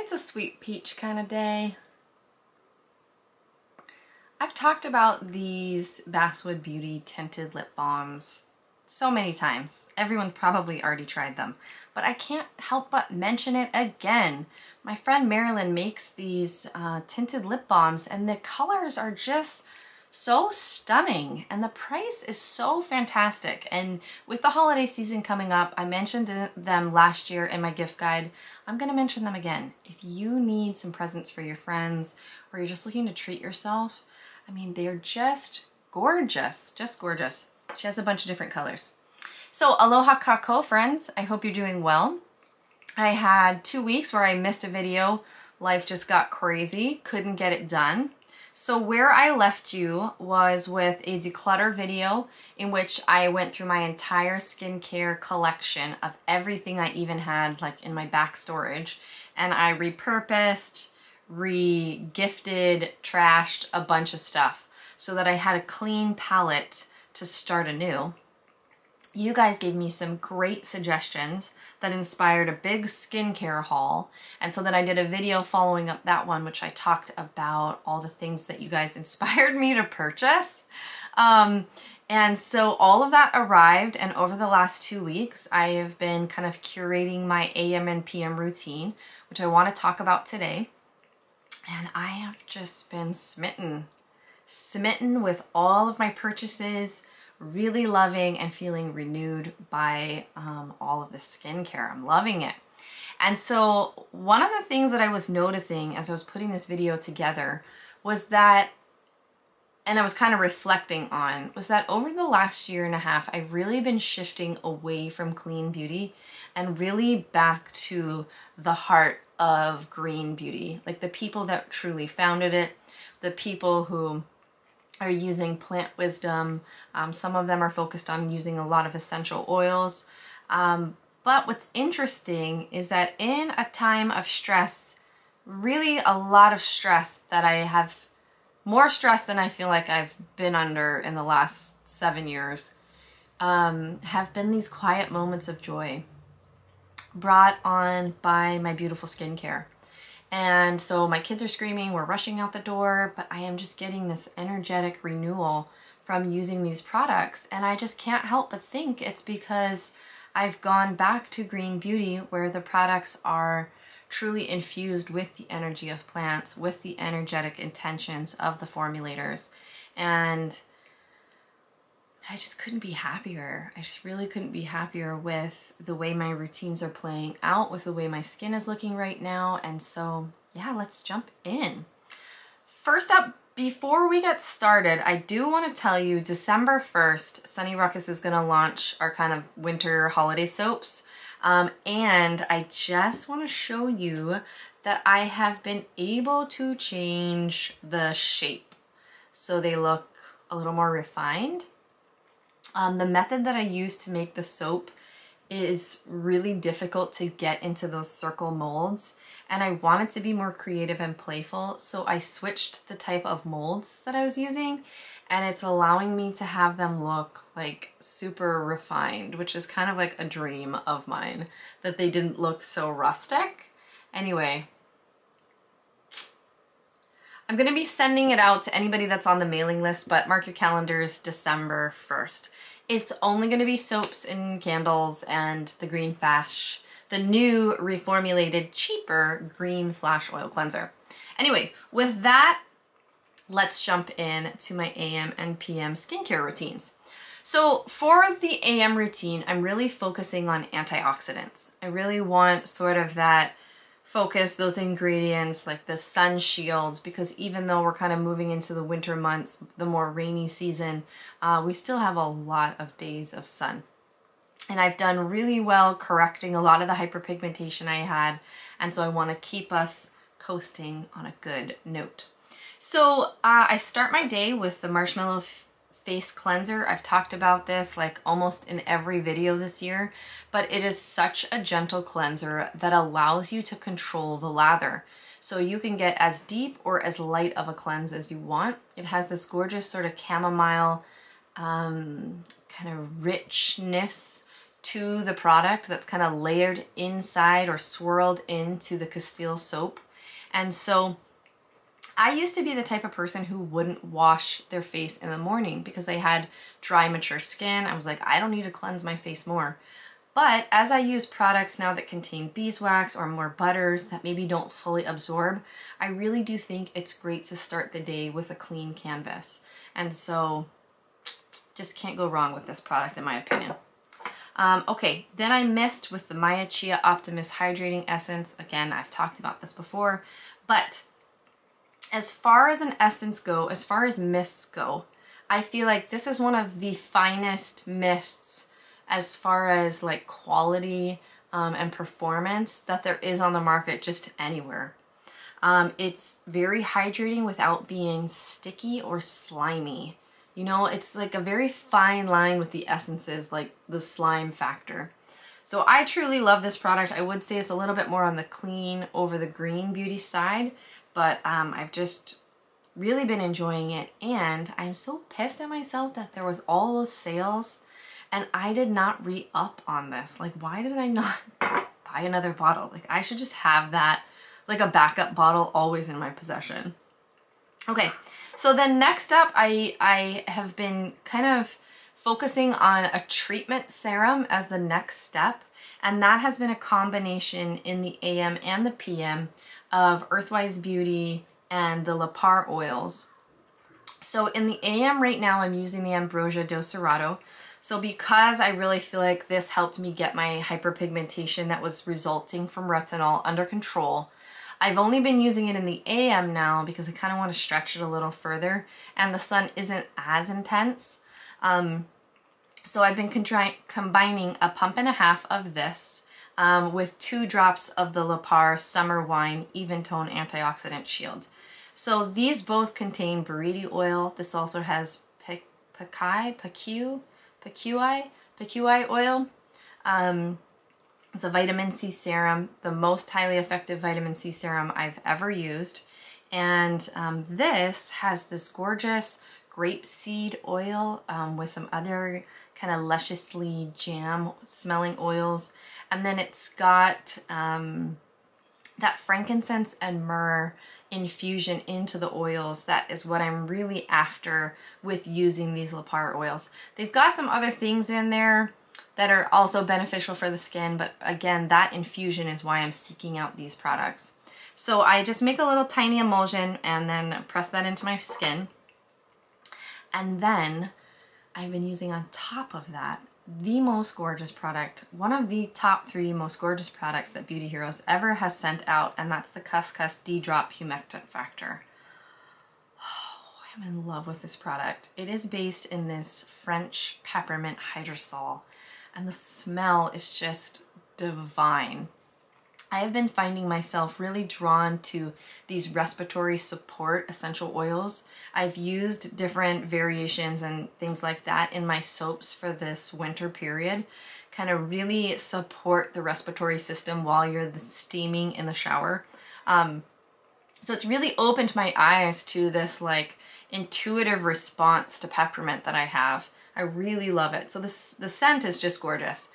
It's a sweet peach kind of day. I've talked about these Basswood Beauty tinted lip balms so many times. Everyone probably already tried them, but I can't help but mention it again. My friend Marilyn makes these tinted lip balms and the colors are just so stunning and the price is so fantastic. And with the holiday season coming up, I mentioned them last year in my gift guide. I'm gonna mention them again. If you need some presents for your friends or you're just looking to treat yourself, I mean, they're just gorgeous, just gorgeous. She has a bunch of different colors. So aloha kako friends, I hope you're doing well. I had 2 weeks where I missed a video. Life just got crazy, couldn't get it done. So where I left you was with a declutter video in which I went through my entire skincare collection of everything I even had like in my back storage. And I repurposed, re-gifted, trashed a bunch of stuff so that I had a clean palette to start anew. You guys gave me some great suggestions that inspired a big skincare haul. And so then I did a video following up that one, which I talked about all the things that you guys inspired me to purchase. And so all of that arrived, and over the last 2 weeks, I have been kind of curating my AM and PM routine, which I want to talk about today. And I have just been smitten with all of my purchases, really loving and feeling renewed by all of the skincare. I'm loving it. And so one of the things that I was noticing as I was putting this video together was that, and I was kind of reflecting on, was that over the last year and a half, I've really been shifting away from clean beauty and really back to the heart of green beauty. Like the people that truly founded it, the people who are using plant wisdom. Some of them are focused on using a lot of essential oils. But what's interesting is that in a time of stress, really a lot of stress that I have, more stress than I feel like I've been under in the last 7 years, have been these quiet moments of joy brought on by my beautiful skincare. And so my kids are screaming, we're rushing out the door, but I am just getting this energetic renewal from using these products. And I just can't help but think it's because I've gone back to green beauty where the products are truly infused with the energy of plants, with the energetic intentions of the formulators. And I just couldn't be happier. I just really couldn't be happier with the way my routines are playing out, with the way my skin is looking right now. And so, yeah, let's jump in. First up, before we get started, I do want to tell you December 1st, Sunny Ruckus is going to launch our kind of winter holiday soaps. And I just want to show you that I have been able to change the shape so they look a little more refined. The method that I use to make the soap is really difficult to get into those circle molds, and I wanted to be more creative and playful, so I switched the type of molds that I was using, and it's allowing me to have them look like super refined, which is kind of like a dream of mine, that they didn't look so rustic. Anyway, I'm going to be sending it out to anybody that's on the mailing list, but mark your calendars, December 1st. It's only going to be soaps and candles and the Green Fash, the new reformulated, cheaper green flash oil cleanser. Anyway, with that, let's jump in to my AM and PM skincare routines. So for the AM routine, I'm really focusing on antioxidants. I really want sort of that focus, those ingredients like the sun shield, because even though we're kind of moving into the winter months, the more rainy season, we still have a lot of days of sun. And I've done really well correcting a lot of the hyperpigmentation I had, and so I want to keep us coasting on a good note. So I start my day with the Marshmallow Face Cleanser. I've talked about this like almost in every video this year, but it is such a gentle cleanser that allows you to control the lather. So you can get as deep or as light of a cleanse as you want. It has this gorgeous sort of chamomile kind of richness to the product that's kind of layered inside or swirled into the Castile soap. And so I used to be the type of person who wouldn't wash their face in the morning because I had dry, mature skin. I was like, I don't need to cleanse my face more. But as I use products now that contain beeswax or more butters that maybe don't fully absorb, I really do think it's great to start the day with a clean canvas. And so just can't go wrong with this product in my opinion. Okay, then I mist with the Chia Optimist Hydrating Essence. Again, I've talked about this before, but as far as an essence go, as far as mists go, I feel like this is one of the finest mists as far as like quality and performance that there is on the market just anywhere. It's very hydrating without being sticky or slimy. You know, it's like a very fine line with the essences, like the slime factor. So I truly love this product. I would say it's a little bit more on the clean over the green beauty side, but I've just really been enjoying it, and I'm so pissed at myself that there was all those sales and I did not re-up on this. Like, why did I not buy another bottle? Like, I should just have that, like a backup bottle always in my possession. Okay, so then next up, I have been kind of focusing on a treatment serum as the next step, and that has been a combination in the AM and the PM of Earthwise Beauty and the La Par oils. So in the AM right now, I'm using the Ambrosia Docerato. So because I really feel like this helped me get my hyperpigmentation that was resulting from retinol under control, I've only been using it in the AM now because I kind of want to stretch it a little further and the sun isn't as intense. So I've been combining a pump and a half of this with 2 drops of the La Par Summer Wine Even Tone Antioxidant Shield. So these both contain buriti oil. This also has Pacui oil. It's a vitamin C serum, the most highly effective vitamin C serum I've ever used. And this has this gorgeous grapeseed oil with some other kind of lusciously jam smelling oils. And then it's got that frankincense and myrrh infusion into the oils. That is what I'm really after with using these La Par oils. They've got some other things in there that are also beneficial for the skin, but again, that infusion is why I'm seeking out these products. So I just make a little tiny emulsion and then press that into my skin. And then I've been using on top of that the most gorgeous product, one of the top 3 most gorgeous products that Beauty Heroes ever has sent out, and that's the Khus D-Drop Humectant Factor. Oh, I'm in love with this product. It is based in this French peppermint hydrosol, and the smell is just divine. I have been finding myself really drawn to these respiratory support essential oils. I've used different variations and things like that in my soaps for this winter period, kind of really support the respiratory system while you're steaming in the shower. So it's really opened my eyes to this like intuitive response to peppermint that I have. I really love it. So the scent is just gorgeous.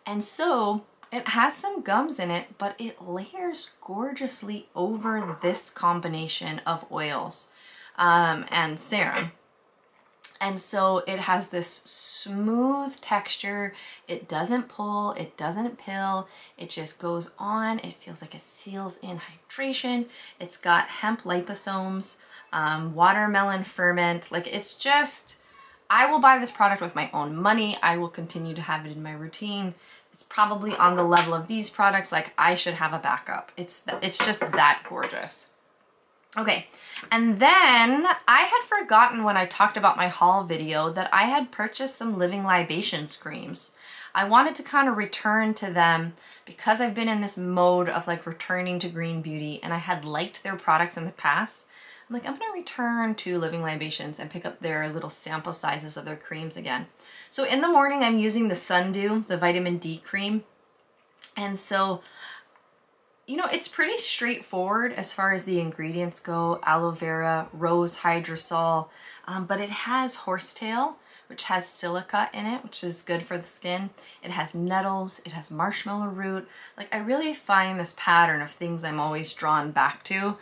And so it has some gums in it, but it layers gorgeously over this combination of oils and serum. And so it has this smooth texture. It doesn't pull, it doesn't pill, it just goes on. It feels like it seals in hydration. It's got hemp liposomes, watermelon ferment. Like, it's just, I will buy this product with my own money. I will continue to have it in my routine. It's probably on the level of these products. Like, I should have a backup. It's just that gorgeous. Okay, and then I had forgotten when I talked about my haul video that I had purchased some Living Libations creams. I wanted to kind of return to them because I've been in this mode of like returning to green beauty, and I had liked their products in the past. I'm like, I'm gonna return to Living Libations and pick up their little sample sizes of their creams again. So in the morning, I'm using the Sundew, the vitamin D cream. And so, you know, it's pretty straightforward as far as the ingredients go. Aloe vera, rose hydrosol, but it has horsetail, which has silica in it, which is good for the skin. It has nettles, it has marshmallow root. Like, I really find this pattern of things I'm always drawn back to.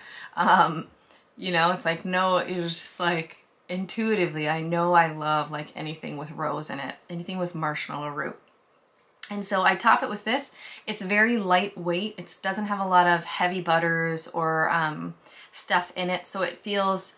You know, it's like, no, it's just like intuitively, I know I love like anything with rose in it, anything with marshmallow root. And so I top it with this. It's very lightweight. It doesn't have a lot of heavy butters or stuff in it. So it feels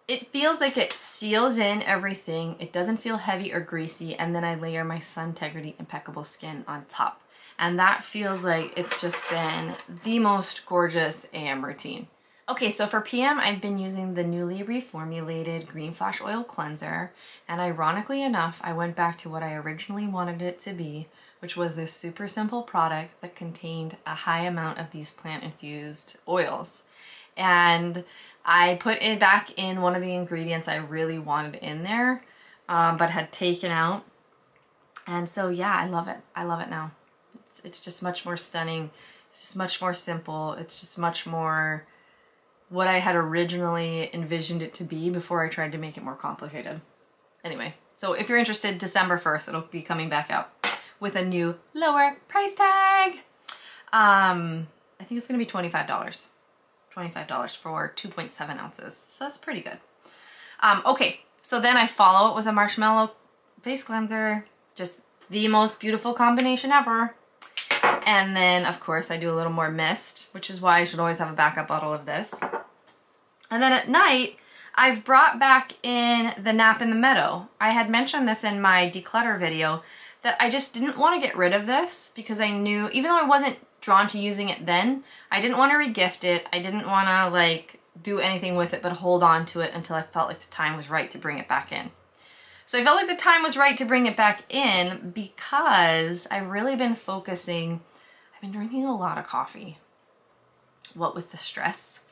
like it seals in everything. It doesn't feel heavy or greasy. And then I layer my Sun Integrity Impeccable Skin on top. And that feels like it's just been the most gorgeous AM routine. Okay, so for PM, I've been using the newly reformulated Green Flash Oil Cleanser. And ironically enough, I went back to what I originally wanted it to be, which was this super simple product that contained a high amount of these plant-infused oils. And I put it back in one of the ingredients I really wanted in there, but had taken out. And so yeah, I love it. I love it now. It's just much more stunning. It's just much more simple. It's just much more what I had originally envisioned it to be before I tried to make it more complicated. Anyway, so if you're interested, December 1st, it'll be coming back out with a new lower price tag. I think it's gonna be $25. $25 for 2.7 ounces. So that's pretty good. Okay, so then I follow it with a marshmallow face cleanser. Just the most beautiful combination ever. And then, of course, I do a little more mist, which is why I should always have a backup bottle of this. And then at night, I've brought back in the Nap in the Meadow. I had mentioned this in my declutter video that I just didn't want to get rid of this because I knew, even though I wasn't drawn to using it then, I didn't want to regift it. I didn't want to like do anything with it but hold on to it until I felt like the time was right to bring it back in. So I felt like the time was right to bring it back in because I've really been focusing. I've been drinking a lot of coffee, what with the stress,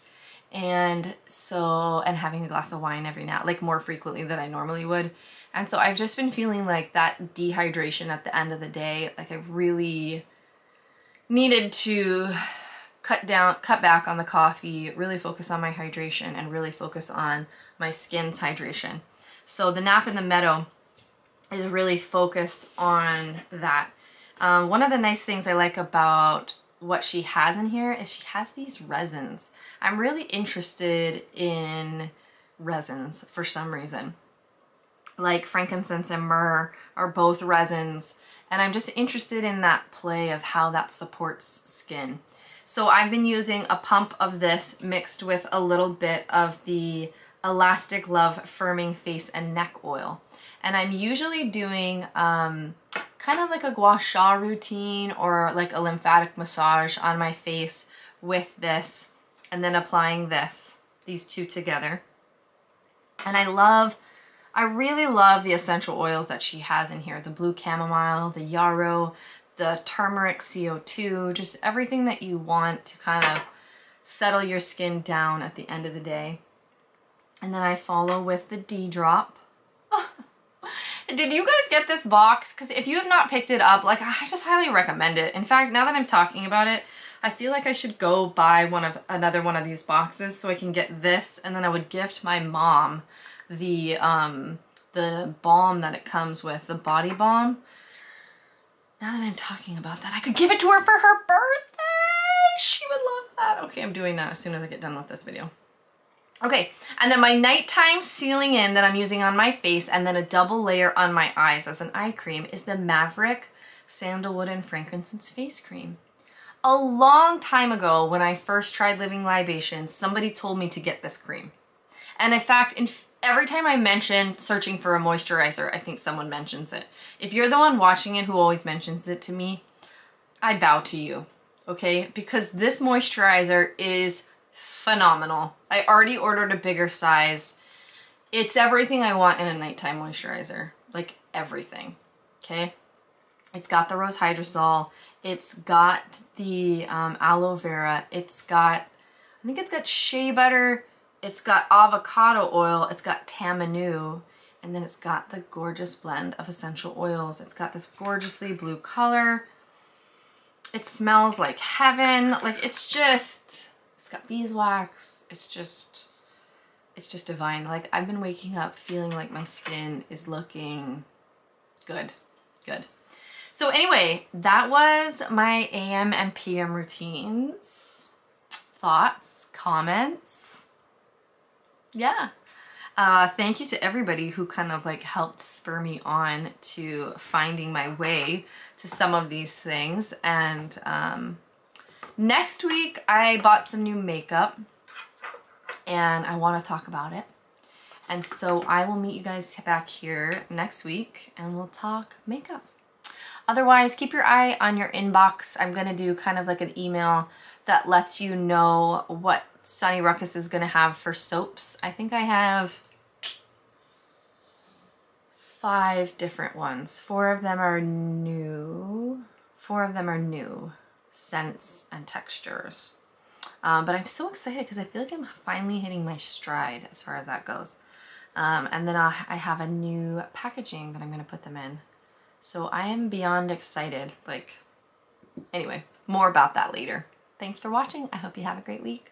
and having a glass of wine every now, like more frequently than I normally would. And so I've just been feeling like that dehydration at the end of the day, like I really needed to cut back on the coffee, really focus on my hydration, and really focus on my skin's hydration. So the Nap in the Meadow is really focused on that. One of the nice things I like about what she has in here is she has these resins. I'm really interested in resins for some reason. Like frankincense and myrrh are both resins, and I'm just interested in that play of how that supports skin. So I've been using a pump of this mixed with a little bit of the Elastic Love Firming Face and Neck Oil. And I'm usually doing kind of like a gua sha routine or like a lymphatic massage on my face with this, and then applying these two together. And I really love the essential oils that she has in here. The blue chamomile, the yarrow, the turmeric CO2, just everything that you want to kind of settle your skin down at the end of the day. And then I follow with the D drop. Did you guys get this box? Because if you have not picked it up, like, I just highly recommend it. In fact, now that I'm talking about it, I feel like I should go buy another one of these boxes so I can get this, and then I would gift my mom the balm that it comes with, the body balm. Now that I'm talking about that, I could give it to her for her birthday. She would love that. Okay, I'm doing that as soon as I get done with this video. Okay, and then my nighttime sealing in that I'm using on my face and then a double layer on my eyes as an eye cream is the Maverick Sandalwood and Frankincense Face Cream. A long time ago when I first tried Living Libations, somebody told me to get this cream. And in fact, every time I mention searching for a moisturizer, I think someone mentions it. If you're the one watching it who always mentions it to me, I bow to you, okay? Because this moisturizer is phenomenal. I already ordered a bigger size. It's everything I want in a nighttime moisturizer, like everything, okay? It's got the rose hydrosol. It's got the aloe vera. It's got, I think it's got shea butter. It's got avocado oil. It's got tamanu. And then it's got the gorgeous blend of essential oils. It's got this gorgeously blue color. It smells like heaven. Like, it's just, it's got beeswax. It's just, it's just divine. Like, I've been waking up feeling like my skin is looking good. Good. So anyway, that was my AM and PM routines. Thoughts, comments. Yeah. Thank you to everybody who kind of like helped spur me on to finding my way to some of these things. And next week I bought some new makeup and I want to talk about it. And so I will meet you guys back here next week and we'll talk makeup. Otherwise, keep your eye on your inbox. I'm going to do kind of like an email that lets you know what Sunny Ruckus is going to have for soaps. I think I have 5 different ones. 4 of them are new. 4 of them are new scents and textures. But I'm so excited because I feel like I'm finally hitting my stride as far as that goes. And then I have a new packaging that I'm going to put them in. So I am beyond excited. Like, anyway, more about that later. Thanks for watching. I hope you have a great week.